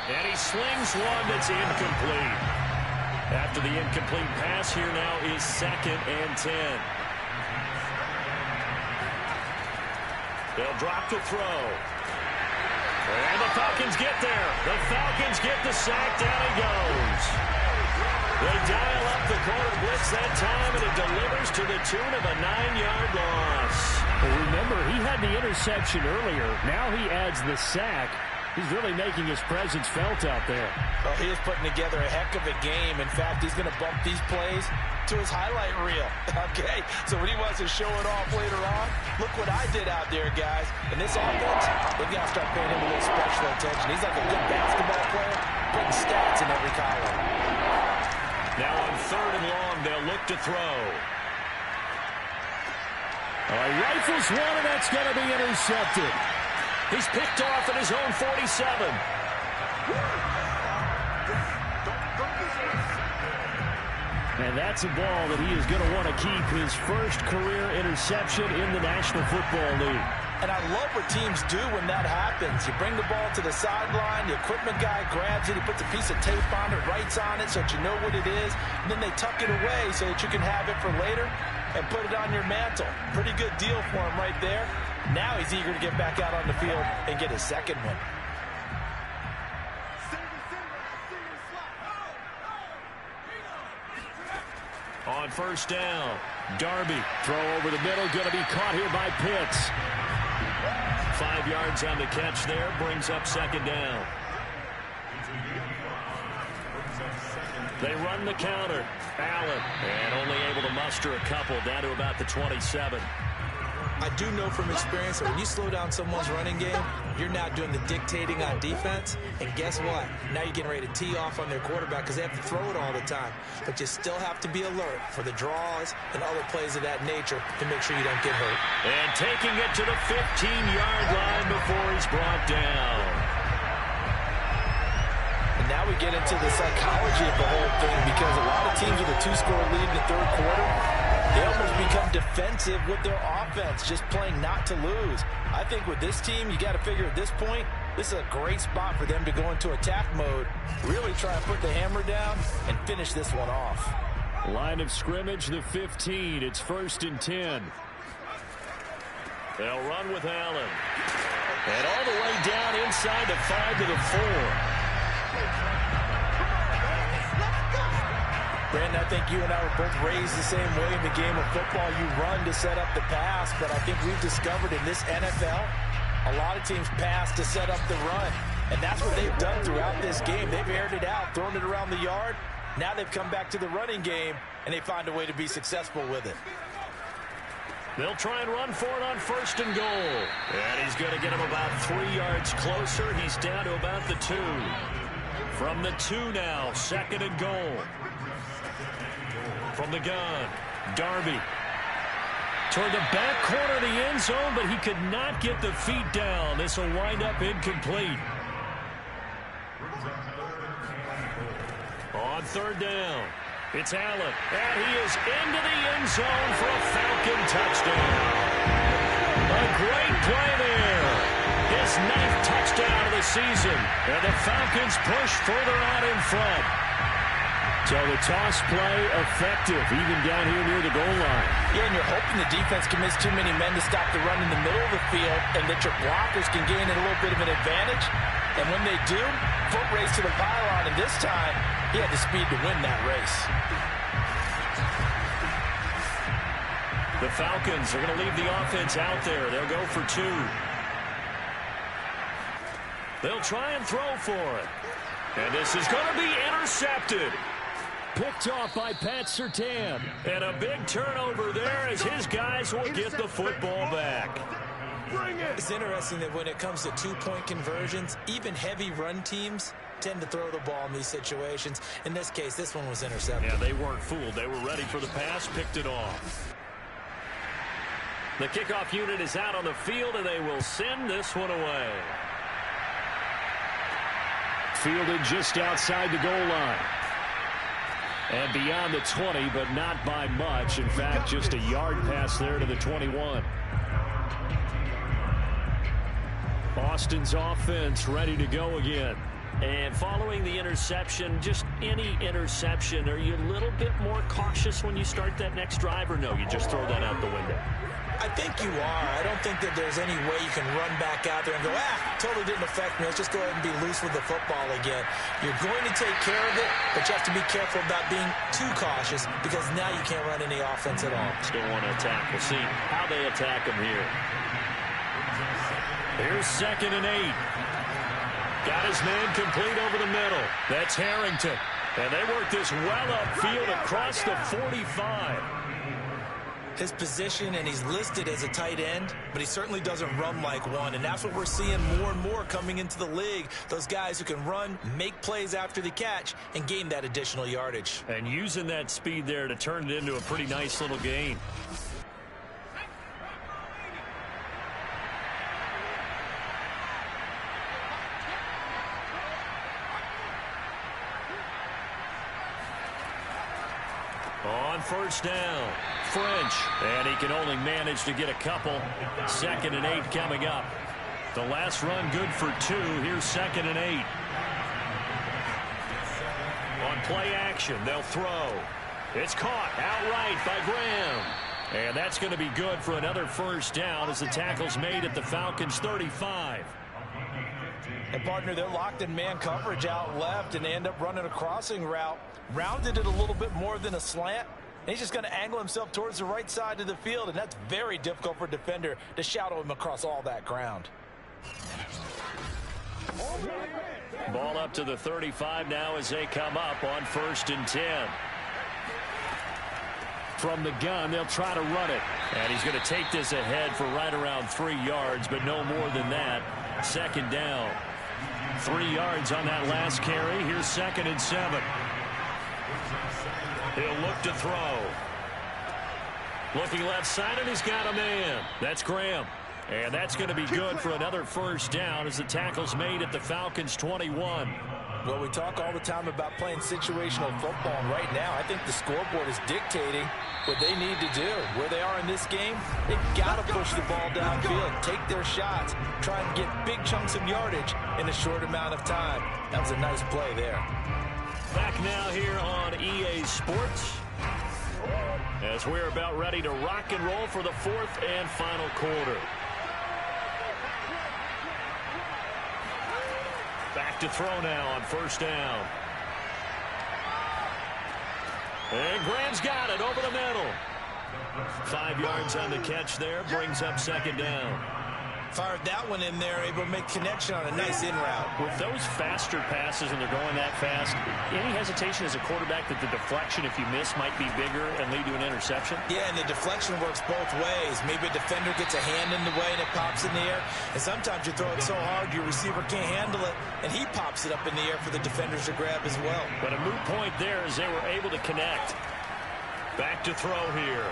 And he slings one that's incomplete. After the incomplete pass, here now is 2nd and 10. They'll drop to throw. And the Falcons get there. The Falcons get the sack. Down he goes. They dial up the corner blitz that time, and it delivers to the tune of a 9-yard loss. Well, remember, he had the interception earlier. Now he adds the sack. He's really making his presence felt out there. Well, he is putting together a heck of a game. In fact, he's going to bump these plays to his highlight reel. Okay, so when he wants to show it off later on, look what I did out there, guys. In this offense, they've got to start paying him a little special attention. He's like a good basketball player, putting stats in every column. Now on 3rd and long, they'll look to throw. Rifles one, and that's going to be intercepted. He's picked off at his own 47. And that's a ball that he is going to want to keep, his first career interception in the National Football League. And I love what teams do when that happens. You bring the ball to the sideline, the equipment guy grabs it, he puts a piece of tape on it, writes on it so that you know what it is, and then they tuck it away so that you can have it for later and put it on your mantle. Pretty good deal for him right there. Now he's eager to get back out on the field and get his second one. On first down, Darby. Throw over the middle, going to be caught here by Pitts. 5 yards on the catch there, brings up 2nd down. They run the counter. Allen, and only able to muster a couple, down to about the 27. I do know from experience that when you slow down someone's running game, you're now doing the dictating on defense. And guess what? Now you're getting ready to tee off on their quarterback because they have to throw it all the time. But you still have to be alert for the draws and other plays of that nature to make sure you don't get hurt. And taking it to the 15-yard line before he's brought down. And now we get into the psychology of the whole thing, because a lot of teams with a 2-score lead in the 3rd quarter, they almost become defensive with their offense, just playing not to lose. I think with this team, you got to figure at this point, this is a great spot for them to go into attack mode, really try and put the hammer down and finish this one off. Line of scrimmage, the 15. It's 1st and 10. They'll run with Allen. And all the way down inside the 5 to the 4. Brandon, I think you and I were both raised the same way in the game of football. You run to set up the pass, but I think we've discovered in this NFL, a lot of teams pass to set up the run. And that's what they've done throughout this game. They've aired it out, thrown it around the yard. Now they've come back to the running game, and they find a way to be successful with it. They'll try and run for it on 1st and goal. And he's going to get him about 3 yards closer. He's down to about the 2. From the 2 now, 2nd and goal. From the gun, Darby. Toward the back corner of the end zone, but he could not get the feet down. This will wind up incomplete. On 3rd down, it's Allen. And he is into the end zone for a Falcon touchdown. A great play there. His 9th touchdown of the season. And the Falcons push further out in front. So the toss play effective, even down here near the goal line. Yeah, and you're hoping the defense commits too many men to stop the run in the middle of the field, and that your blockers can gain a little bit of an advantage. And when they do, foot race to the pylon, and this time, he had the speed to win that race. The Falcons are going to leave the offense out there. They'll go for 2. They'll try and throw for it. And this is going to be intercepted. Picked off by Pat Surtain. And a big turnover there as his guys will get the football back. It's interesting that when it comes to 2-point conversions, even heavy run teams, tend to throw the ball in these situations. In this case, this one was intercepted. Yeah, they weren't fooled. They were ready for the pass, picked it off. The kickoff unit is out on the field, and they will send this one away. Fielded just outside the goal line. And beyond the 20, but not by much. In fact, just a yard pass there to the 21. Austin's offense ready to go again. And following the interception, just any interception, are you a little bit more cautious when you start that next drive, or no, you just throw that out the window? I think you are. I don't think that there's any way you can run back out there and go, totally didn't affect me. Let's just go ahead and be loose with the football again. You're going to take care of it, but you have to be careful about being too cautious because now you can't run any offense at all. Still want to attack. We'll see how they attack him here. Here's 2nd and 8. Got his man complete over the middle. That's Harrington. And they work this well upfield across the 45. His position, and he's listed as a tight end, but he certainly doesn't run like one, and that's what we're seeing more and more coming into the league. Those guys who can run, make plays after the catch, and gain that additional yardage. And using that speed there to turn it into a pretty nice little gain. On 1st down, French, and he can only manage to get a couple. 2nd and 8 coming up. The last run good for 2. Here's 2nd and 8. On play action, they'll throw. It's caught outright by Graham. And that's going to be good for another 1st down as the tackle's made at the Falcons' 35. And, partner, they're locked in man coverage out left, and they end up running a crossing route. Rounded it a little bit more than a slant. And he's just going to angle himself towards the right side of the field, and that's very difficult for a defender to shadow him across all that ground. Ball up to the 35 now as they come up on 1st and 10. From the gun, they'll try to run it. And he's going to take this ahead for right around 3 yards, but no more than that. 2nd down. 3 yards on that last carry. Here's 2nd and 7. He'll look to throw. Looking left side, and he's got a man. That's Graham. And that's going to be good for another 1st down as the tackle's made at the Falcons' 21. Well, we talk all the time about playing situational football, and right now I think the scoreboard is dictating what they need to do. Where they are in this game, they've got to push the ball downfield, take their shots, try and get big chunks of yardage in a short amount of time. That was a nice play there. Back now here on EA Sports as we're about ready to rock and roll for the 4th and final quarter. Back to throw now on 1st down. And Graham's got it over the middle. 5 yards on the catch there, brings up 2nd down. Fired that one in there, able to make connection on a nice in route. With those faster passes and they're going that fast, any hesitation as a quarterback that the deflection, if you miss, might be bigger and lead to an interception? Yeah, and the deflection works both ways. Maybe a defender gets a hand in the way and it pops in the air. And sometimes you throw it so hard your receiver can't handle it, and he pops it up in the air for the defenders to grab as well. But a moot point there as they were able to connect. Back to throw here.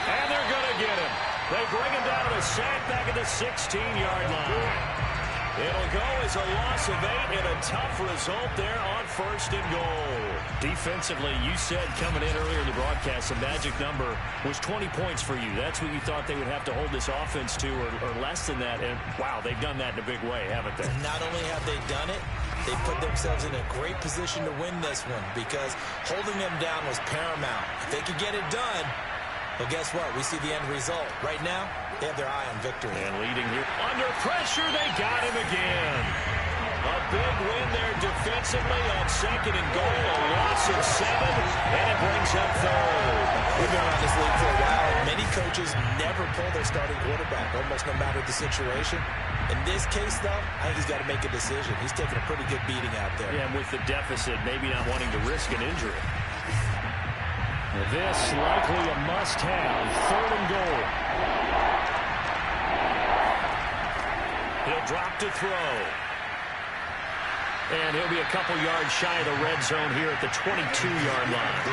And they're going to get him. They bring him down to a sack back at the 16-yard line. It'll go as a loss of 8 and a tough result there on 1st and goal. Defensively, you said coming in earlier in the broadcast, the magic number was 20 points for you. That's what you thought they would have to hold this offense to, or less than that. And, wow, they've done that in a big way, haven't they? Not only have they done it, they put themselves in a great position to win this one because holding them down was paramount. If they could get it done, well, guess what? We see the end result. Right now, they have their eye on victory. And leading here. Under pressure, they got him again. A big win there defensively on 2nd and goal. A loss of 7, and it brings up 3rd. We've been around this league for a while, and many coaches never pull their starting quarterback, almost no matter the situation. In this case, though, I think he's got to make a decision. He's taking a pretty good beating out there. Yeah, and with the deficit, maybe not wanting to risk an injury. This likely a must-have. 3rd and goal. He'll drop to throw. And he'll be a couple yards shy of the red zone here at the 22-yard line.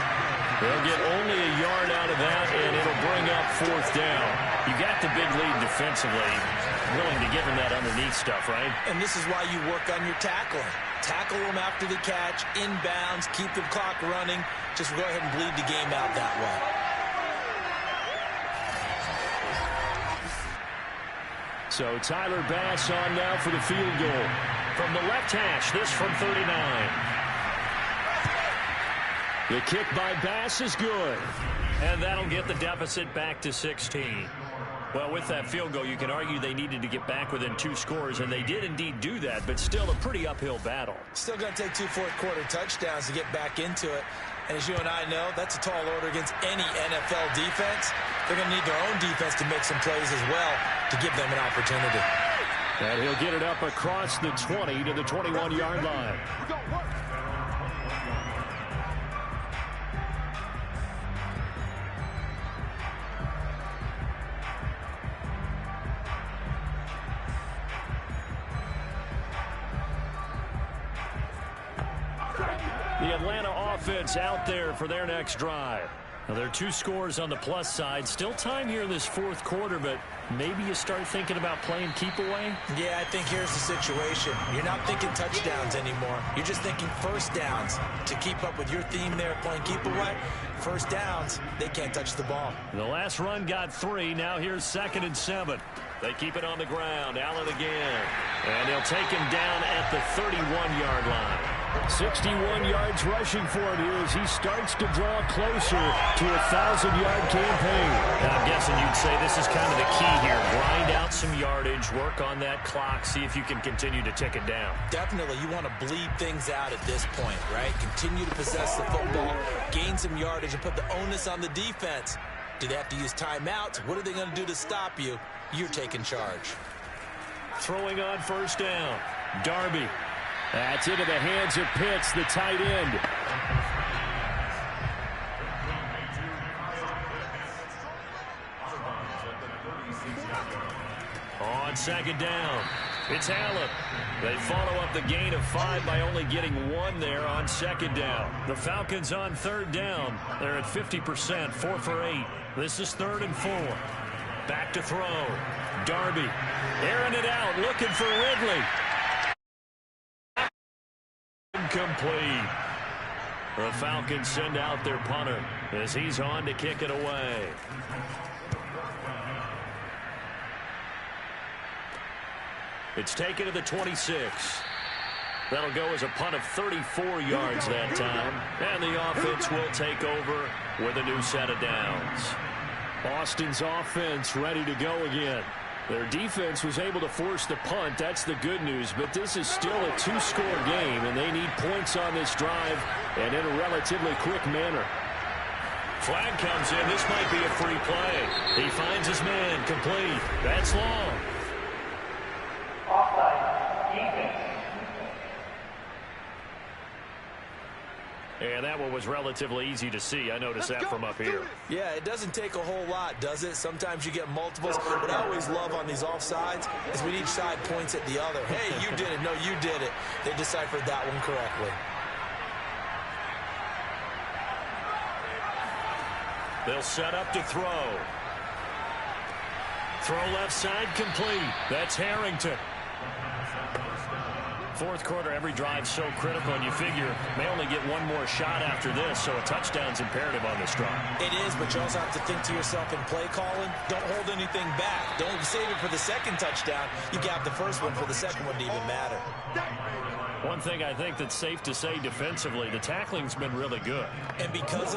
They'll get only a yard out of that, and it'll bring up 4th down. You got the big lead defensively. Willing to give him that underneath stuff, right? And this is why you work on your tackling. Tackle them after the catch, inbounds, keep the clock running. Just go ahead and bleed the game out that way. So Tyler Bass on now for the field goal. From the left hash, this from 39. The kick by Bass is good. And that'll get the deficit back to 16. Well, with that field goal, you can argue they needed to get back within 2 scores, and they did indeed do that, but still a pretty uphill battle. Still going to take 2 fourth-quarter touchdowns to get back into it. And as you and I know, that's a tall order against any NFL defense. They're going to need their own defense to make some plays as well to give them an opportunity. And he'll get it up across the 20 to the 21-yard line. The Atlanta offense out there for their next drive. Now, there are 2 scores on the plus side. Still time here in this 4th quarter, but maybe you start thinking about playing keep away? Yeah, I think here's the situation. You're not thinking touchdowns anymore. You're just thinking first downs. To keep up with your theme there, playing keep away, first downs, they can't touch the ball. The last run got 3. Now here's 2nd and 7. They keep it on the ground. Allen again. And they'll take him down at the 31-yard line. 61 yards rushing for him here as he starts to draw closer to a 1,000-yard campaign. And I'm guessing you'd say this is kind of the key here. Grind out some yardage, work on that clock, see if you can continue to tick it down. Definitely. You want to bleed things out at this point, right? Continue to possess the football, gain some yardage, and put the onus on the defense. Do they have to use timeouts? What are they going to do to stop you? You're taking charge. Throwing on 1st down. Darby. That's into the hands of Pitts, the tight end. On 2nd down, it's Allen. They follow up the gain of 5 by only getting 1 there on 2nd down. The Falcons on 3rd down. They're at 50%, 4 for 8. This is 3rd and 4. Back to throw. Darby airing it out, looking for Ridley. Incomplete. The Falcons send out their punter as he's on to kick it away. It's taken to the 26. That'll go as a punt of 34 yards that time. And the offense will take over with a new set of downs. Austin's offense ready to go again. Their defense was able to force the punt. That's the good news. But this is still a 2-score game, and they need points on this drive and in a relatively quick manner. Flag comes in. This might be a free play. He finds his man. Complete. That's long. Offside. Defense. And that one was relatively easy to see. I noticed that from up here. Yeah, it doesn't take a whole lot, does it? Sometimes you get multiples. What I always love on these offsides is when each side points at the other. Hey, you did it. No, you did it. They deciphered that one correctly. They'll set up to throw. Throw left side complete. That's Harrington. 4th quarter, every drive so critical, and you figure may only get 1 more shot after this, so a touchdown's imperative on this drive. It is, but you also have to think to yourself in play calling, don't hold anything back. Don't save it for the 2nd touchdown. You got the 1st one for the 2nd one to even matter. One thing I think that's safe to say defensively, the tackling's been really good. And because of